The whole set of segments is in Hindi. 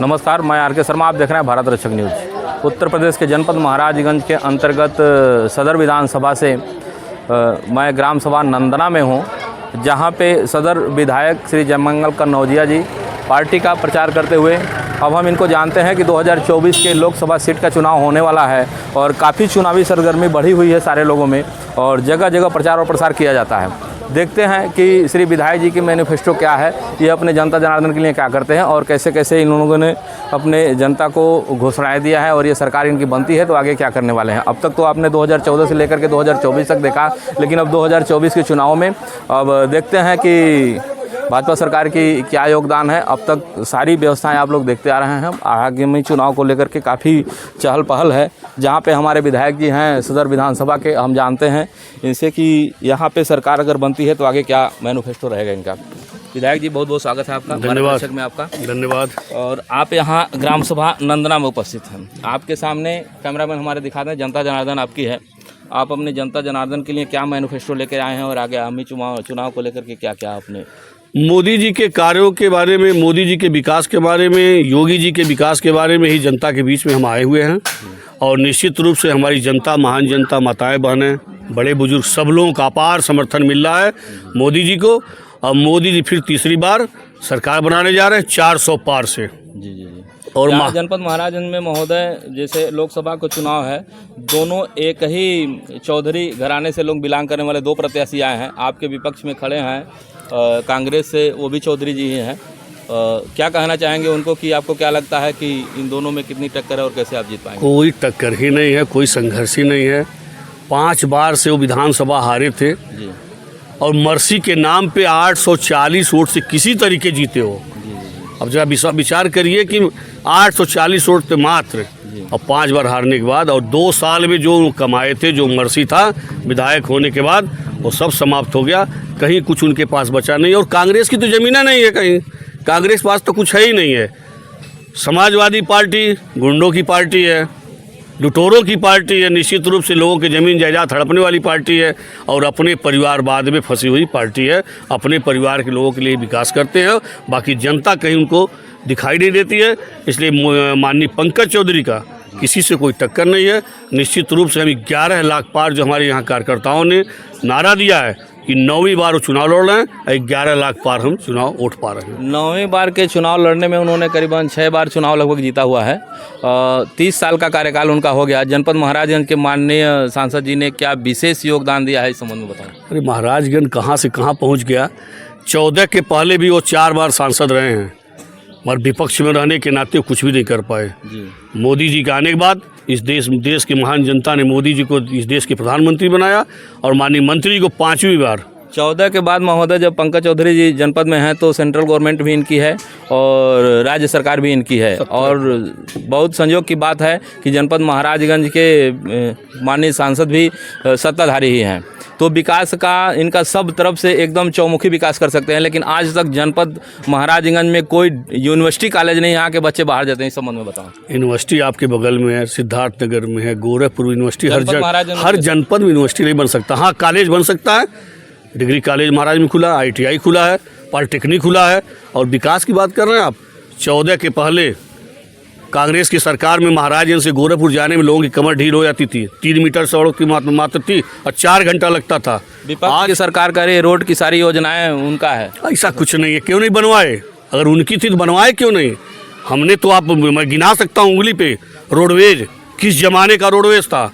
नमस्कार, मैं आर के शर्मा। आप देख रहे हैं भारत रक्षक न्यूज़। उत्तर प्रदेश के जनपद महाराजगंज के अंतर्गत सदर विधानसभा से मैं ग्राम सभा नंदना में हूं, जहां पे सदर विधायक श्री जयमंगल कन्नौजिया जी पार्टी का प्रचार करते हुए अब हम इनको जानते हैं कि 2024 के लोकसभा सीट का चुनाव होने वाला है और काफ़ी चुनावी सरगर्मी बढ़ी हुई है सारे लोगों में और जगह जगह प्रचार और प्रसार किया जाता है। देखते हैं कि श्री विधायक जी की मैनिफेस्टो क्या है, ये अपने जनता जनार्दन के लिए क्या करते हैं और कैसे कैसे इन लोगों ने अपने जनता को घोषणाएं दिया है और ये सरकार इनकी बनती है तो आगे क्या करने वाले हैं। अब तक तो आपने 2014 से लेकर के 2024 तक देखा, लेकिन अब 2024 के चुनाव में अब देखते हैं कि भाजपा सरकार की क्या योगदान है। अब तक सारी व्यवस्थाएं आप लोग देखते आ रहे हैं। आगामी चुनाव को लेकर के काफ़ी चहल पहल है। जहां पे हमारे विधायक जी हैं सदर विधानसभा के, हम जानते हैं इनसे कि यहां पे सरकार अगर बनती है तो आगे क्या मैनिफेस्टो रहेगा इनका। विधायक जी, बहुत बहुत स्वागत है आपका। धन्यवाद में आपका धन्यवाद। और आप यहाँ ग्राम सभा नंदना में उपस्थित हैं। आपके सामने कैमरामैन हमारे दिखा दें, जनता जनार्दन आपकी है। आप अपने जनता जनार्दन के लिए क्या मैनिफेस्टो लेकर आए हैं और आगे आगामी चुनाव को लेकर के क्या क्या आपने। मोदी जी के कार्यों के बारे में, मोदी जी के विकास के बारे में, योगी जी के विकास के बारे में ही जनता के बीच में हम आए हुए हैं और निश्चित रूप से हमारी जनता, महान जनता, माताएं बहनें, बड़े बुजुर्ग सब लोगों का अपार समर्थन मिल रहा है मोदी जी को। अब मोदी जी फिर तीसरी बार सरकार बनाने जा रहे हैं 400 पार से। जी जी जी। और जनपद महाराजगंज में महोदय, जैसे लोकसभा का चुनाव है, दोनों एक ही चौधरी घराने से लोग बिलोंग करने वाले दो प्रत्याशी आए हैं। आपके विपक्ष में खड़े हैं कांग्रेस से, वो भी चौधरी जी ही हैं। क्या कहना चाहेंगे उनको कि आपको क्या लगता है कि इन दोनों में कितनी टक्कर है और कैसे आप जीत पाएंगे। कोई टक्कर ही नहीं है, कोई संघर्ष ही नहीं है। 5 बार से वो विधानसभा हारे थे जी। और मर्सी के नाम पे 840 वोट से किसी तरीके जीते हो। अब जरा विचार करिए कि 840 वोट पे मात्र और 5 बार हारने के बाद और 2 साल में जो कमाए थे, जो मर्सी था विधायक होने के बाद, वो सब समाप्त हो गया। कहीं कुछ उनके पास बचा नहीं और कांग्रेस की तो ज़मीनें नहीं है, कहीं कांग्रेस पास तो कुछ है ही नहीं है। समाजवादी पार्टी गुंडों की पार्टी है, लुटेरों की पार्टी है, निश्चित रूप से लोगों के ज़मीन जायदाद हड़पने वाली पार्टी है और अपने परिवारवाद में फंसी हुई पार्टी है। अपने परिवार के लोगों के लिए विकास करते हैं, बाकी जनता कहीं उनको दिखाई नहीं देती है। इसलिए माननीय पंकज चौधरी का किसी से कोई टक्कर नहीं है। निश्चित रूप से हम 11 लाख पार जो हमारे यहाँ कार्यकर्ताओं ने नारा दिया है कि 9वीं बार वो चुनाव लड़ रहे हैं, 11 लाख पार हम चुनाव वोट पा रहे हैं। 9वीं बार के चुनाव लड़ने में उन्होंने करीबन 6 बार चुनाव लगभग जीता हुआ है। 30 साल का कार्यकाल उनका हो गया। जनपद महाराजगंज के माननीय सांसद जी ने क्या विशेष योगदान दिया है इस संबंध में बताएं। अरे महाराजगंज कहाँ से कहाँ पहुँच गया। 14 के पहले भी वो 4 बार सांसद रहे हैं और विपक्ष में रहने के नाते कुछ भी नहीं कर पाए। मोदी जी के आने के बाद इस देश की महान जनता ने मोदी जी को इस देश के प्रधानमंत्री बनाया और माननीय मंत्री जी को 5वीं बार। 14 के बाद महोदय जब पंकज चौधरी जी जनपद में हैं तो सेंट्रल गवर्नमेंट भी इनकी है और राज्य सरकार भी इनकी है और बहुत संयोग की बात है कि जनपद महाराजगंज के माननीय सांसद भी सत्ताधारी ही हैं। तो विकास का इनका सब तरफ से एकदम चौमुखी विकास कर सकते हैं, लेकिन आज तक जनपद महाराजगंज में कोई यूनिवर्सिटी कॉलेज नहीं, यहाँ के बच्चे बाहर जाते हैं। इस संबंध में बताओ। यूनिवर्सिटी आपके बगल में है, सिद्धार्थ नगर में है, गोरखपुर यूनिवर्सिटी, हर जनपद में यूनिवर्सिटी नहीं बन सकता। हाँ, कॉलेज बन सकता है, डिग्री कॉलेज महाराज में खुला, ITI खुला है, पॉलिटेक्निक खुला है। और विकास की बात कर रहे हैं आप, 14 के पहले कांग्रेस की सरकार में महाराजगंज से गोरखपुर जाने में लोगों की कमर ढील हो जाती थी। 3 मीटर सड़क की मात्र थी और 4 घंटा लगता था। विपक्ष की सरकार करे, रोड की सारी योजनाएं उनका है। ऐसा कुछ नहीं है, क्यों नहीं बनवाए? अगर उनकी थी तो बनवाए क्यों नहीं? हमने तो मैं गिना सकता हूँ उंगली पे रोडवेज, किस जमाने का रोडवेज था,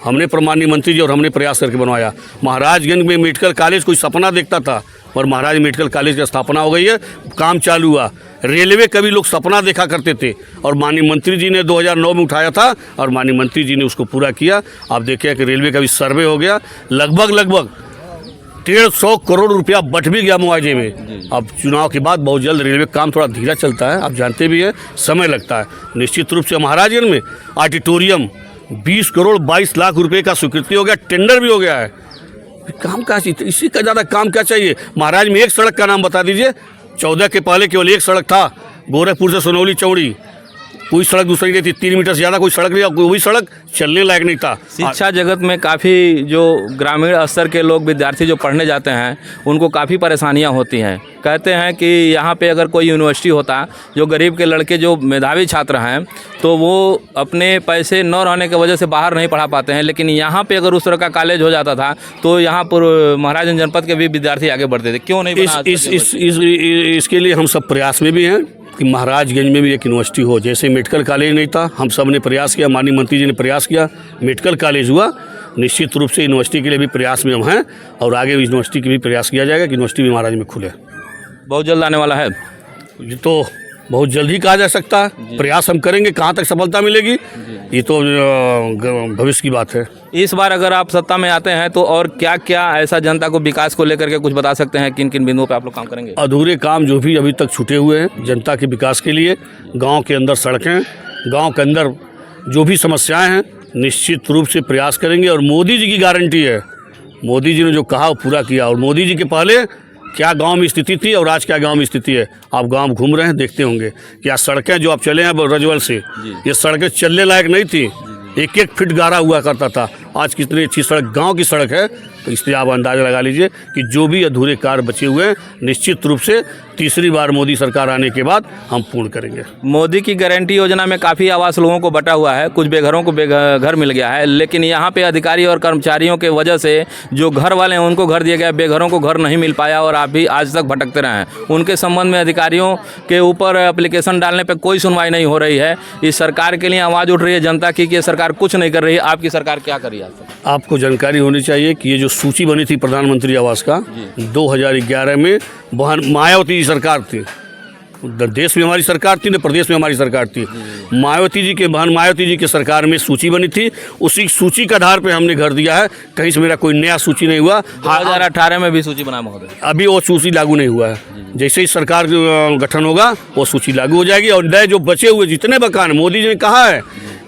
हमने माननीय मंत्री जी और हमने प्रयास करके बनवाया। महाराजगंज में मेडिकल कॉलेज कोई सपना देखता था और महाराज मेडिकल कॉलेज की स्थापना हो गई है, काम चालू हुआ। रेलवे का भी लोग सपना देखा करते थे और माननीय मंत्री जी ने 2009 में उठाया था और माननीय मंत्री जी ने उसको पूरा किया। आप देखिए कि रेलवे का भी सर्वे हो गया, लगभग 150 करोड़ रुपया बट भी गया मुआवजे में। अब चुनाव के बाद बहुत जल्द रेलवे काम थोड़ा धीरा चलता है, आप जानते भी हैं, समय लगता है। निश्चित रूप से महाराजगंज में ऑडिटोरियम 20 करोड़ 22 लाख रुपए का स्वीकृति हो गया, टेंडर भी हो गया है। काम का इसी का ज़्यादा काम क्या चाहिए? महाराज में एक सड़क का नाम बता दीजिए। 14 के पहले केवल एक सड़क था, गोरखपुर से सोनौली चौड़ी, कोई सड़क दूसरी नहीं थी, 3 मीटर से ज़्यादा कोई सड़क नहीं, कोई सड़क चलने लायक नहीं था। शिक्षा जगत में काफ़ी जो ग्रामीण स्तर के लोग विद्यार्थी जो पढ़ने जाते हैं उनको काफ़ी परेशानियां होती हैं। कहते हैं कि यहाँ पे अगर कोई यूनिवर्सिटी होता, जो गरीब के लड़के जो मेधावी छात्र हैं तो वो अपने पैसे न रहने की वजह से बाहर नहीं पढ़ा पाते हैं, लेकिन यहाँ पे अगर उस तरह का कॉलेज हो जाता था तो यहाँ पर महाराजगंज जनपद के भी विद्यार्थी आगे बढ़ते थे। क्यों नहीं बना? इसके लिए हम सब प्रयास में भी हैं कि महाराजगंज में भी एक यूनिवर्सिटी हो। जैसे मेडिकल कॉलेज नहीं था, हम सब ने प्रयास किया, माननीय मंत्री जी ने प्रयास किया, मेडिकल कॉलेज हुआ। निश्चित रूप से यूनिवर्सिटी के लिए भी प्रयास में हम हैं और आगे यूनिवर्सिटी के भी प्रयास किया जाएगा कि यूनिवर्सिटी भी महाराज में खुले। बहुत जल्द आने वाला है? ये तो बहुत जल्द ही कहा जा सकता है, प्रयास हम करेंगे। कहाँ तक सफलता मिलेगी ये तो भविष्य की बात है। इस बार अगर आप सत्ता में आते हैं तो और क्या क्या ऐसा जनता को विकास को लेकर के कुछ बता सकते हैं? किन किन बिंदुओं पे आप लोग काम करेंगे? अधूरे काम जो भी अभी तक छूटे हुए हैं जनता के विकास के लिए, गांव के अंदर सड़कें, गांव के अंदर जो भी समस्याएं हैं, निश्चित रूप से प्रयास करेंगे। और मोदी जी की गारंटी है, मोदी जी ने जो कहा वो पूरा किया। और मोदी जी के पहले क्या गांव में स्थिति थी और आज क्या गांव में स्थिति है, आप गांव घूम रहे हैं, देखते होंगे कि आज सड़कें जो आप चले हैं रजवल से, ये सड़कें चलने लायक नहीं थी, 1-1 फीट गारा हुआ करता था। आज कितनी अच्छी सड़क गांव की सड़क है। तो इसलिए आप अंदाज़ा लगा लीजिए कि जो भी अधूरे कार्य बचे हुए हैं निश्चित रूप से तीसरी बार मोदी सरकार आने के बाद हम पूर्ण करेंगे। मोदी की गारंटी योजना में काफ़ी आवास लोगों को बटा हुआ है, कुछ बेघरों को घर मिल गया है, लेकिन यहाँ पे अधिकारी और कर्मचारियों के वजह से जो घर वाले हैं उनको घर दिया गया, बेघरों को घर नहीं मिल पाया और आप भी आज तक भटकते रहे हैं। उनके संबंध में अधिकारियों के ऊपर एप्लीकेशन डालने पर कोई सुनवाई नहीं हो रही है। इस सरकार के लिए आवाज़ उठ रही है जनता की कि ये सरकार कुछ नहीं कर रही है। आपकी सरकार क्या कर रही है? आपको जानकारी होनी चाहिए कि ये जो सूची बनी थी प्रधानमंत्री आवास का 2011 में, वहाँ मायावती जी सरकार थी। देश में हमारी सरकार थी, न प्रदेश में हमारी सरकार थी। मायावती जी के बहन मायावती जी की सरकार में सूची बनी थी, उसी सूची के आधार पे हमने घर दिया है। कहीं से मेरा कोई नया सूची नहीं हुआ। 2018 में भी सूची बना महोदय, अभी वो सूची लागू नहीं हुआ है। जैसे ही सरकार गठन होगा वो सूची लागू हो जाएगी। और नए जो बचे हुए जितने मकान, मोदी जी ने कहा है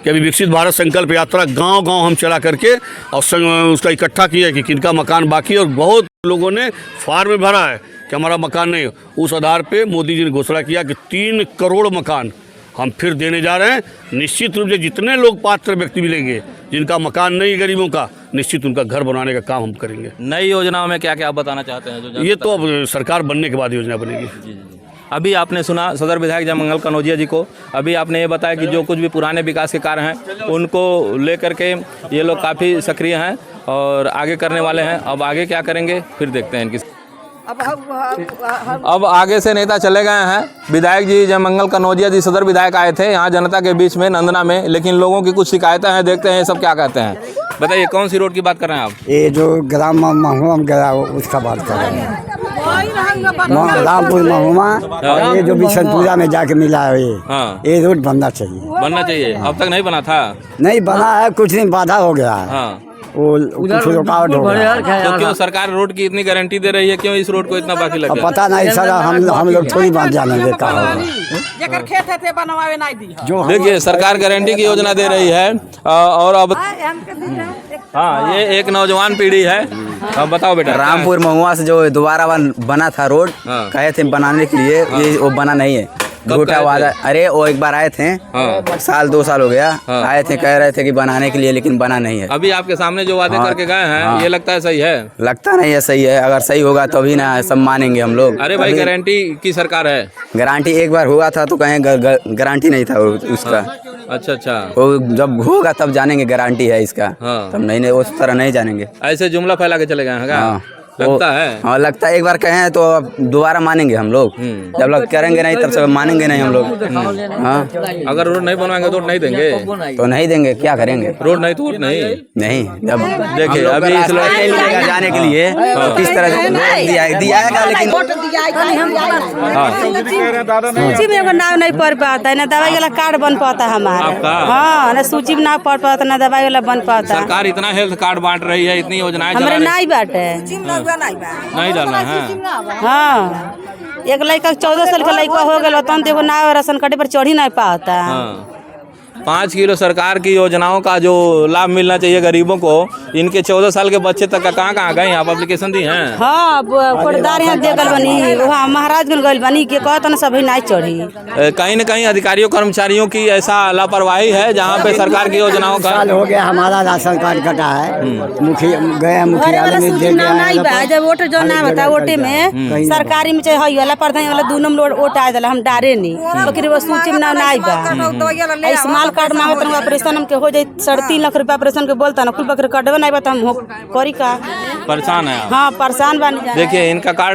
कि अभी विकसित भारत संकल्प यात्रा गांव-गांव हम चला करके और उसका इकट्ठा किया कि किनका मकान बाकी है। और बहुत लोगों ने फॉर्म में भरा है कि हमारा मकान नहीं। उस आधार पे मोदी जी ने घोषणा किया कि 3 करोड़ मकान हम फिर देने जा रहे हैं। निश्चित रूप से जितने लोग पात्र व्यक्ति मिलेंगे जिनका मकान नहीं है, गरीबों का, निश्चित उनका घर बनाने का काम हम करेंगे। नई योजनाओं में क्या क्या आप बताना चाहते हैं? ये तो अब सरकार बनने के बाद योजना बनेगी। अभी आपने सुना सदर विधायक जयमंगल कनौजिया जी को, अभी आपने ये बताया कि जो कुछ भी पुराने विकास के कार्य हैं उनको लेकर के ये लोग काफ़ी सक्रिय हैं और आगे करने वाले हैं। अब आगे क्या करेंगे फिर देखते हैं इनकी। अब आगे से नेता चले गए हैं। विधायक जी जयमंगल कनौजिया जी सदर विधायक आए थे यहाँ जनता के बीच में नंदना में, लेकिन लोगों की कुछ शिकायतें हैं, देखते हैं सब क्या कहते हैं। बताइए कौन सी रोड की बात कर रहे हैं आप? ये जो ग्राम महुआ गया उसका बात कर रहे हैं, रामपुर महुआ। और ये जो बिशनपुरा में जाके मिला है ये रोड बनना चाहिए। अब तक नहीं बना था? नहीं बना है, कुछ दिन बाधा हो गया है। हाँ, वो कुछ रुकावट हो गया। तो क्यों सरकार रोड की इतनी गारंटी दे रही है, क्यों इस रोड को इतना बाकी लग गया? पता नहीं सर, हम लोग थोड़ी बात जानेंगे का होगा। देखिए सरकार गारंटी की योजना दे रही है और अब हाँ ये एक नौजवान पीढ़ी है। अब बताओ बेटा। रामपुर महुआ से जो दोबारा बना था रोड, कहे थे बनाने के लिए, ये वो बना नहीं है, झूठा वादा। अरे वो एक बार आए थे, 1-2 साल हो गया, आए थे, कह रहे थे कि बनाने के लिए, लेकिन बना नहीं है। अभी आपके सामने जो वादे करके गए हैं ये लगता है सही है? लगता नहीं है सही है। अगर सही होगा तो भी ना सब मानेंगे हम लोग। अरे भाई गारंटी की सरकार है। गारंटी एक बार हुआ था तो कहें गारंटी नहीं था उसका। अच्छा वो जब होगा तब जानेंगे गारंटी है इसका। तब नहीं उस तरह नहीं जानेंगे। ऐसे जुमला फैला के चले गए हैं। लगता है? हाँ लगता है। एक बार कहें तो दोबारा मानेंगे हम लोग, जब लोग करेंगे नहीं तब सब मानेंगे नहीं हम लोग। हाँ अगर रोड नहीं बनवाएंगे तो नहीं देंगे? तो नहीं देंगे, क्या करेंगे? रोड नहीं तो वोट नहीं। जब देखिए अभी इस लड़के मिलेगा जाने के लिए किस तरह दिया है, लेकिन सूची में नाम नहीं पढ़ पाता है, ना दवाई वाला कार्ड बन पाता है हमारा। हाँ ना सूची में नाम पढ़ पाता, ना दवाई वाला बन पाता। सरकार इतना हेल्थ कार्ड बांट रही है, इतनी योजनाएं हमारे नहीं बाटे, नहीं डालना है। हाँ एक लड़का 14 साल का लड़का हो गया तब देखो ना राशन कार्ड पर चढ़ी नहीं पाता। 5 किलो सरकार की योजनाओं का जो लाभ मिलना चाहिए गरीबों को, इनके 14 साल के बच्चे तक का कहाँ गए? आप एप्लीकेशन दी हैं? हाँ कोटदार यहाँ दे गल बनी, वहाँ महाराजगंज गल बनी के कहत न सभी नहीं चढ़ी। कहीं न कहीं अधिकारियों कर्मचारियों की ऐसा लापरवाही है जहाँ पे सरकार की योजनाओं का साल हो गया हमारा राशन कार्ड कटा है, मुखिया गए मुखिया में दे नहीं जब वोट जो ना होता वोटे में सरकारी में चाहे हई वाला प्रधान वाला दोनों में वोट आ जाला, हम डारे नहीं तो वो सूची में ना आई बा। स्मॉल कार्ड मांगत न ऑपरेशन के हो जाए 3.5 लाख रुपया ऑपरेशन के बोलता ना कुल बकर कार्ड नहीं बा, हम करी का परेशान है। हाँ परेशान बानी। देखिए इनका कार्ड